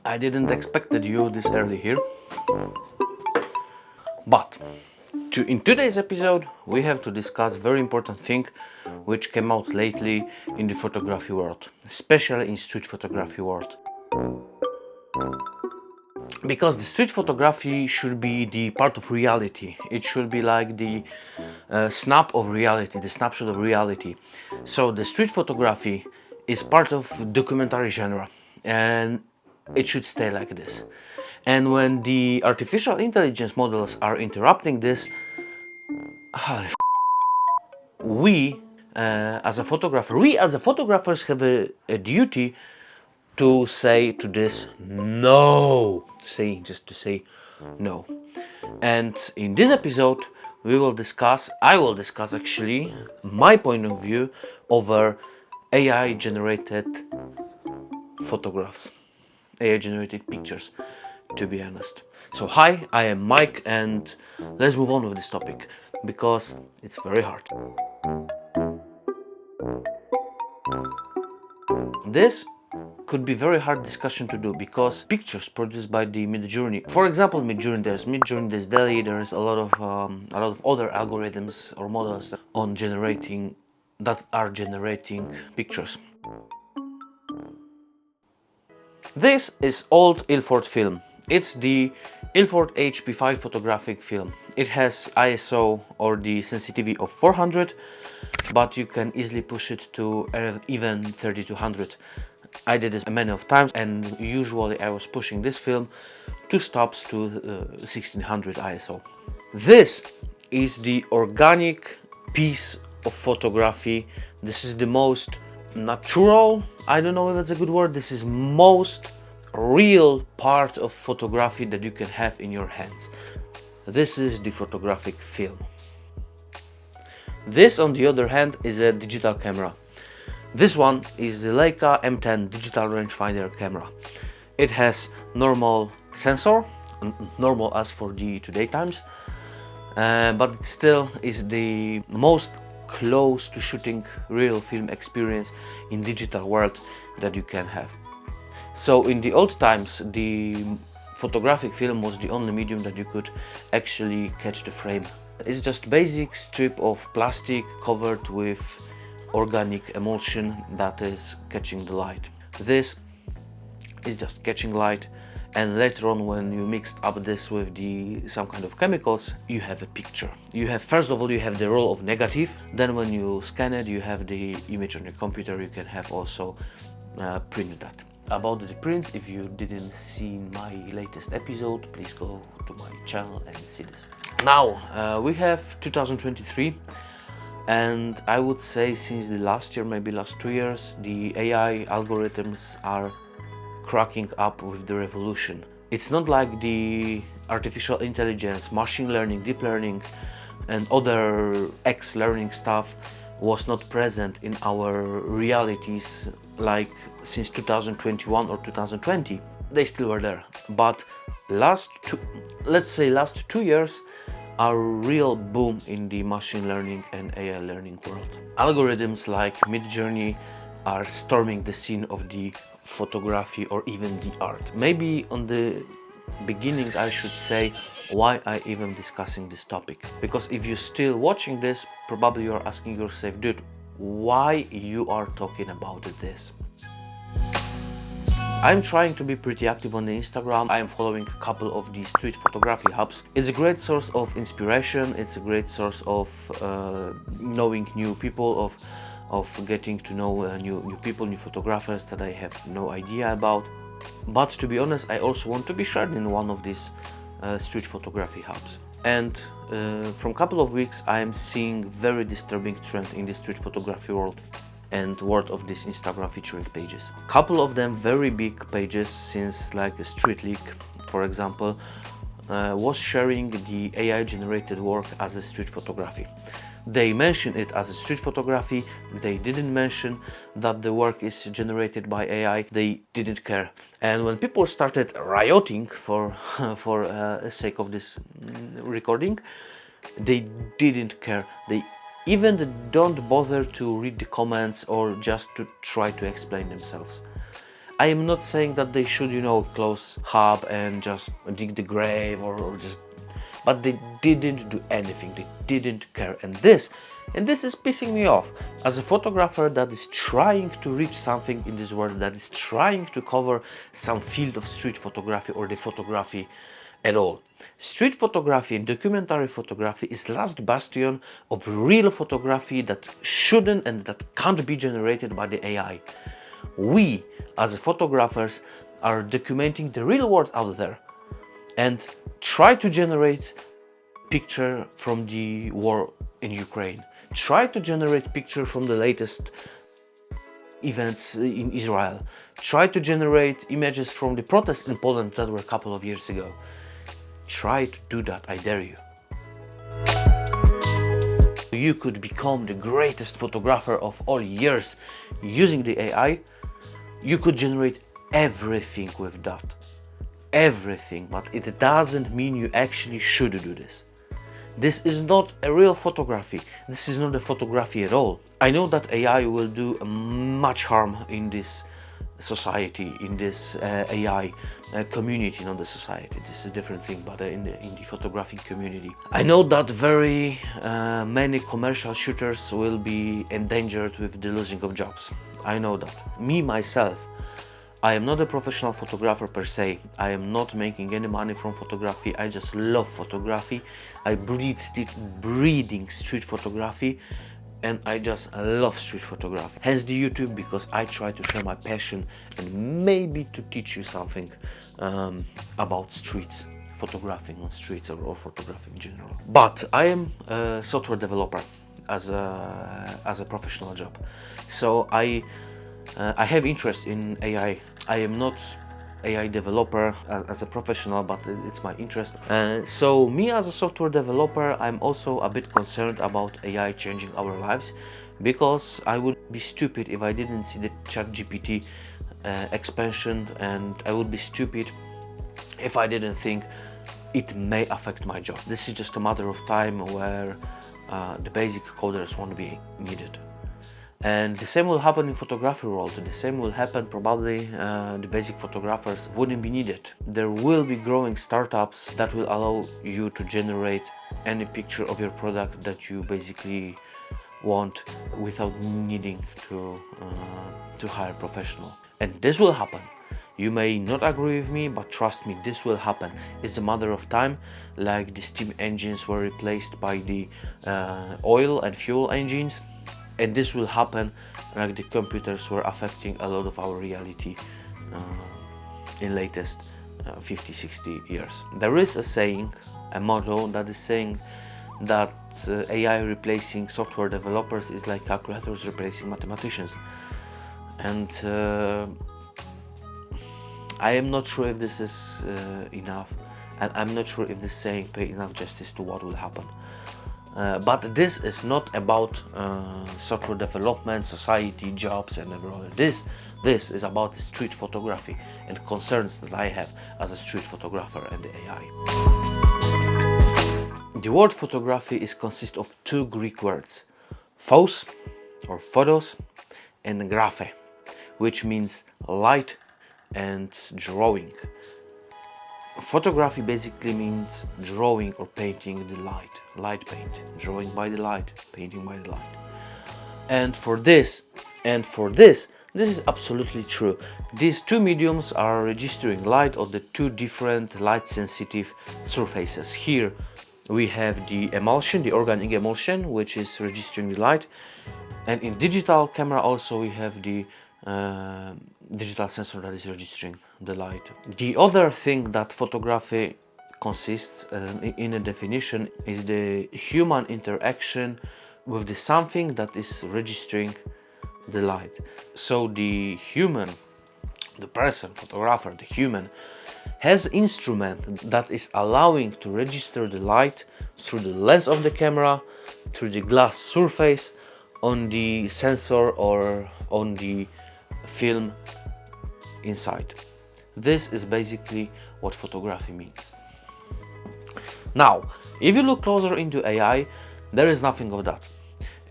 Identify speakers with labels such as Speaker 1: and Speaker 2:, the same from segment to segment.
Speaker 1: I didn't expect you this early here, but in today's episode we have to discuss very important thing which came out lately in the photography world, especially in street photography world. Because the street photography should be the part of reality. It should be like the snap of reality, the snapshot of reality. So the street photography is part of documentary genre, and it should stay like this. And when the artificial intelligence models are interrupting this, we as photographers have a duty to say to this no. To say no. And in this episode I will discuss actually my point of view over AI generated photographs, AI generated pictures, to be honest. So hi, I am Mike, and let's move on with this topic because it's very hard. This could be very hard discussion to do because pictures produced by the Midjourney, for example, there's Dillema, there's a lot of other algorithms or models that are generating pictures. This is old Ilford film. It's the Ilford HP5 photographic film. It has ISO or the sensitivity of 400, but you can easily push it to even 3200. I did this many of times, and usually I was pushing this film 2 stops to 1600 ISO. This is the organic piece of photography. This is the most natural, I don't know if that's a good word, this is most real part of photography that you can have in your hands. This is the photographic film. This, on the other hand, is a digital camera. This one is the Leica M10 digital rangefinder camera. It has normal sensor, normal as for the today times, but it still is the most close to shooting real film experience in digital world that you can have. So in the old times, the photographic film was the only medium that you could actually catch the frame. It's just basic strip of plastic covered with organic emulsion that is catching the light. This is just catching light, and later on, when you mixed up this with some kind of chemicals, you have a picture. First of all, you have the role of negative. Then when you scan it, you have the image on your computer. You can have also print that. About the prints, if you didn't see my latest episode, please go to my channel and see this. Now we have 2023, and I would say since the last year, maybe last 2 years, the AI algorithms are cracking up with the revolution. It's not like the artificial intelligence, machine learning, deep learning and other X-learning stuff was not present in our realities like since 2021 or 2020. They still were there, but last 2 years are real boom in the machine learning and AI learning world. Algorithms like Midjourney are storming the scene of the photography or even the art. Maybe on the beginning I should say why I even discussing this topic, because if you're still watching this, probably you're asking yourself, dude, why you are talking about this? I'm trying to be pretty active on the Instagram. I am following a couple of the street photography hubs. It's a great source of inspiration. It's a great source of knowing new people, of getting to know new people, new photographers that I have no idea about. But to be honest, I also want to be shared in one of these street photography hubs. And from a couple of weeks, I am seeing very disturbing trend in the street photography world and world of these Instagram featuring pages. Couple of them very big pages, since like a Street League, for example, was sharing the AI generated work as a street photography. They mention it as a street photography. They didn't mention that the work is generated by AI. They didn't care. And when people started rioting for sake of this recording, they didn't care. They Even they don't bother to read the comments or just to try to explain themselves. I am not saying that they should, close hub and just dig the grave or just, but they didn't do anything. They didn't care, and this is pissing me off. As a photographer that is trying to reach something in this world, that is trying to cover some field of street photography or the photography at all. Street photography and documentary photography is last bastion of real photography that shouldn't and that can't be generated by the AI. We, as photographers, are documenting the real world out there and try to generate picture from the war in Ukraine. Try to generate picture from the latest events in Israel. Try to generate images from the protests in Poland that were a couple of years ago. Try to do that, I dare you. You could become the greatest photographer of all years using the AI. You could generate everything with that. Everything, but it doesn't mean you actually should do this. This is not a real photography. This is not a photography at all. I know that AI will do much harm in this society, in this AI community, not the society. This is a different thing, but in the photographic community. I know that very many commercial shooters will be endangered with the losing of jobs. I know that. Me, myself, I am not a professional photographer per se. I am not making any money from photography. I just love photography. I breathing street photography, and I just love street photography. Hence the YouTube, because I try to share my passion and maybe to teach you something about streets, photographing on streets or photography in general. But I am a software developer as a professional job, so I have interest in AI. I am not AI developer as a professional, but it's my interest. So me as a software developer, I'm also a bit concerned about AI changing our lives, because I would be stupid if I didn't see the ChatGPT expansion, and I would be stupid if I didn't think it may affect my job. This is just a matter of time where the basic coders won't be needed. And the same will happen in photography world. The same will happen probably, the basic photographers wouldn't be needed. There will be growing startups that will allow you to generate any picture of your product that you basically want without needing to hire a professional. And this will happen. You may not agree with me, but trust me, this will happen. It's a matter of time, like the steam engines were replaced by the oil and fuel engines. And this will happen like the computers were affecting a lot of our reality in latest 50-60 years. There is a saying, a motto that is saying that AI replacing software developers is like calculators replacing mathematicians. And I am not sure if this is enough, and I'm not sure if this saying pays enough justice to what will happen. But this is not about software development, society, jobs and everything. This is about street photography and concerns that I have as a street photographer and the AI. The word photography consists of two Greek words, Phōs or Phōs and Graphé, which means light and drawing. Photography basically means drawing or painting the light paint, drawing by the light, painting by the light. And for this, this is absolutely true. These two mediums are registering light on the two different light sensitive surfaces. Here we have the emulsion, the organic emulsion, which is registering the light. And in digital camera also we have the digital sensor that is registering the light. The other thing that photography consists in a definition is the human interaction with the something that is registering the light. So the human, the person, photographer, the human has an instrument that is allowing to register the light through the lens of the camera, through the glass surface, on the sensor or on the film inside. This is basically what photography means. Now, if you look closer into AI, there is nothing of that.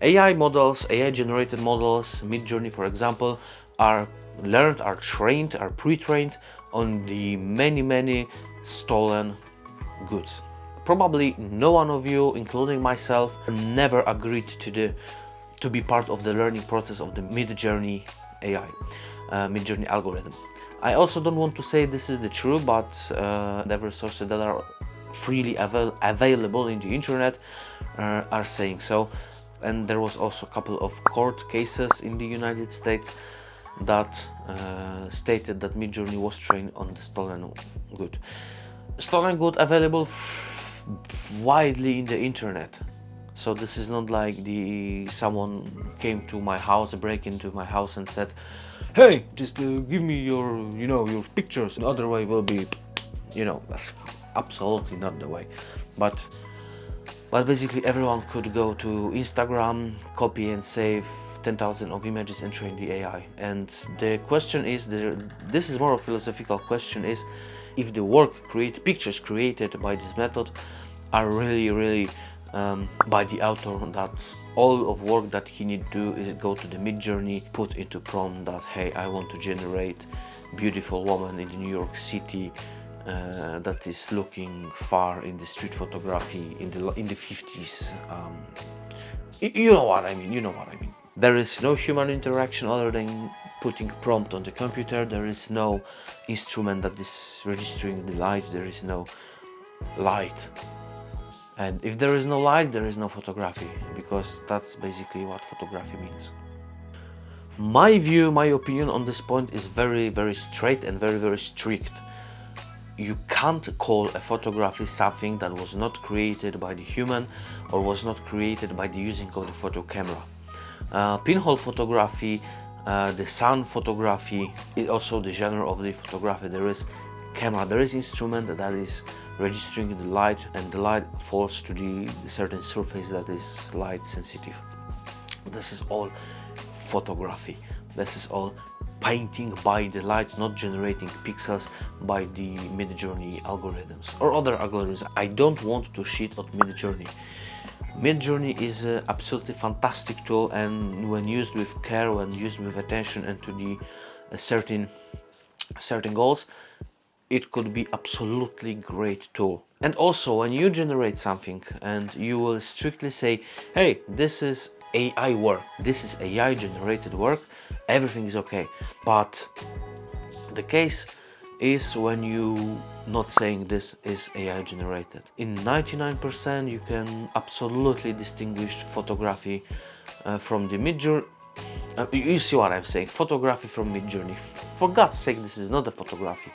Speaker 1: AI models, AI generated models, Midjourney for example, are learned, are trained, are pre-trained on the many stolen goods. Probably no one of you, including myself, never agreed to be part of the learning process of the Midjourney AI, Midjourney algorithm. I also don't want to say this is the true, but the resources that are freely available in the internet are saying so. And there was also a couple of court cases in the United States that stated that Midjourney was trained on the stolen good. Stolen good available widely in the internet. So this is not like someone came to my house, break into my house and said, "Hey, just give me your, your pictures." The other way will be, that's absolutely not the way. But basically everyone could go to Instagram, copy and save 10,000 of images and train the AI. And the question is, this is more a philosophical question, is if the pictures created by this method are really by the author, that all of work that he need to do is go to the Midjourney, put into prompt that, hey, I want to generate beautiful woman in New York City that is looking far in the street photography in the 50s. You know what I mean. There is no human interaction other than putting prompt on the computer. There is no instrument that is registering the light. There is no light. And if there is no light, there is no photography, because that's basically what photography means. My opinion on this point is very straight and very strict. You can't call a photography something that was not created by the human or was not created by the using of the photo camera. Pinhole photography, the sun photography is also the genre of the photography. There is camera, there is instrument that is registering the light, and the light falls to the certain surface that is light sensitive. This is all photography. This is all painting by the light, not generating pixels by the Midjourney algorithms or other algorithms. I don't want to shit on Midjourney. Midjourney is an absolutely fantastic tool, and when used with care, when used with attention and to the certain goals, it could be absolutely great tool. And also, when you generate something and you will strictly say, hey, this is AI work, this is AI generated work, everything is okay. But the case is when you not saying this is AI generated. In 99% you can absolutely distinguish photography from the Midjourney. You see what I'm saying? Photography from Midjourney. For God's sake, this is not a photography.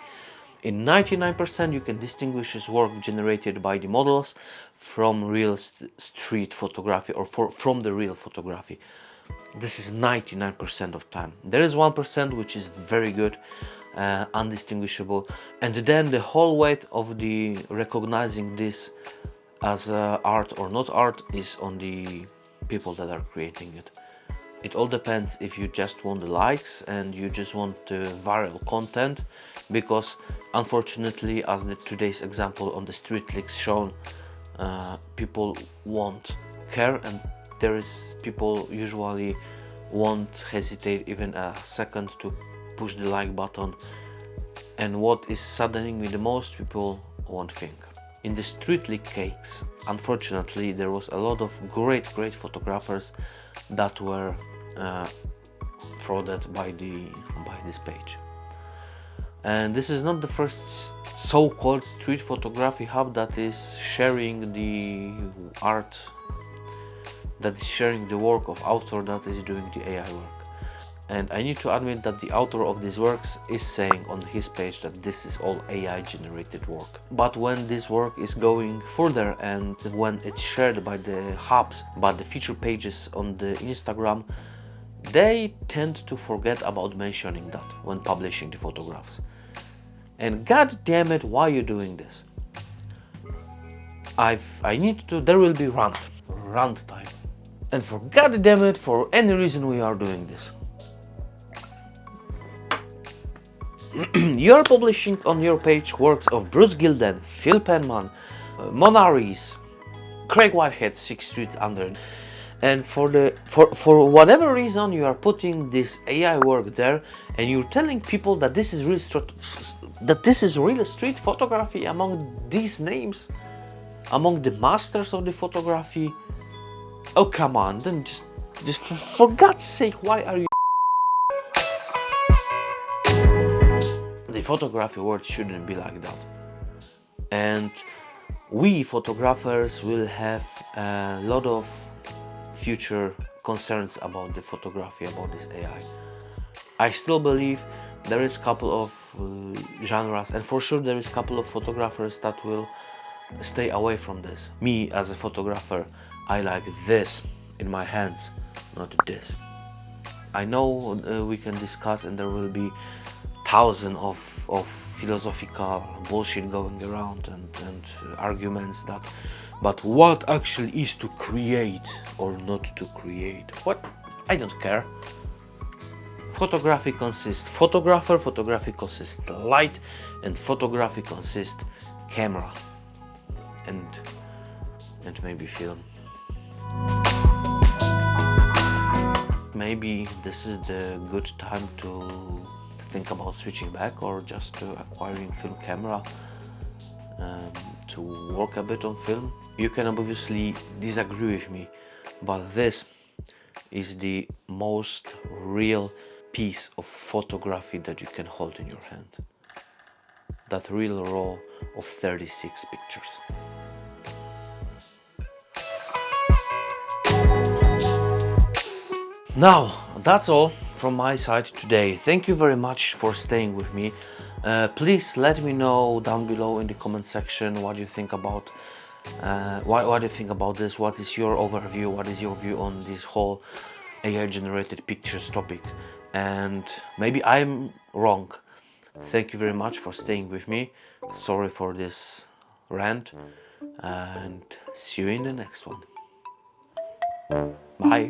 Speaker 1: In 99% you can distinguish his work generated by the models from real street photography or from the real photography. This is 99% of time. There is 1% which is very good, undistinguishable, and then the whole weight of the recognizing this as art or not art is on the people that are creating it. It all depends if you just want the likes and you just want viral content, because unfortunately, as today's example on the street leaks shown, people won't care, and there is people usually won't hesitate even a second to push the like button. And what is saddening me the most, people won't think. In the street leak case, unfortunately, there was a lot of great photographers that were frauded by this page. And this is not the first so-called street photography hub that is sharing the art, that is sharing the work of author that is doing the AI work. And I need to admit that the author of these works is saying on his page that this is all AI generated work. But when this work is going further and when it's shared by the hubs, by the feature pages on the Instagram, they tend to forget about mentioning that when publishing the photographs. And god damn it, why are you doing this? There will be rant time. And for god damn it, for any reason we are doing this. You are publishing on your page works of Bruce Gilden, Phil Penman, Mona Rees, Craig Whitehead, 6 Street Under, And for whatever reason you are putting this AI work there, and you're telling people that this is real street photography among these names, among the masters of the photography. Oh come on, then just for God's sake, why are you? The photography world shouldn't be like that. And we photographers will have a lot of future concerns about the photography, about this AI. I still believe there is a couple of genres, and for sure there is a couple of photographers that will stay away from this. Me as a photographer, I like this in my hands, not this. I know we can discuss, and there will be thousands of philosophical bullshit going around and arguments that, but what actually is to create or not to create? What? I don't care. Photography consists photographer, photography consists light, and photography consists camera and maybe film. Maybe this is the good time to think about switching back, or just acquiring film camera to work a bit on film. You can obviously disagree with me, but this is the most real piece of photography that you can hold in your hand. That real roll of 36 pictures. Now, that's all from my side today. Thank you very much for staying with me. Please let me know down below in the comment section what you think about what do you think about this. What is your overview? What is your view on this whole AI generated pictures topic? And maybe I'm wrong. Thank you very much for staying with me. Sorry for this rant, and see you in the next one. Bye.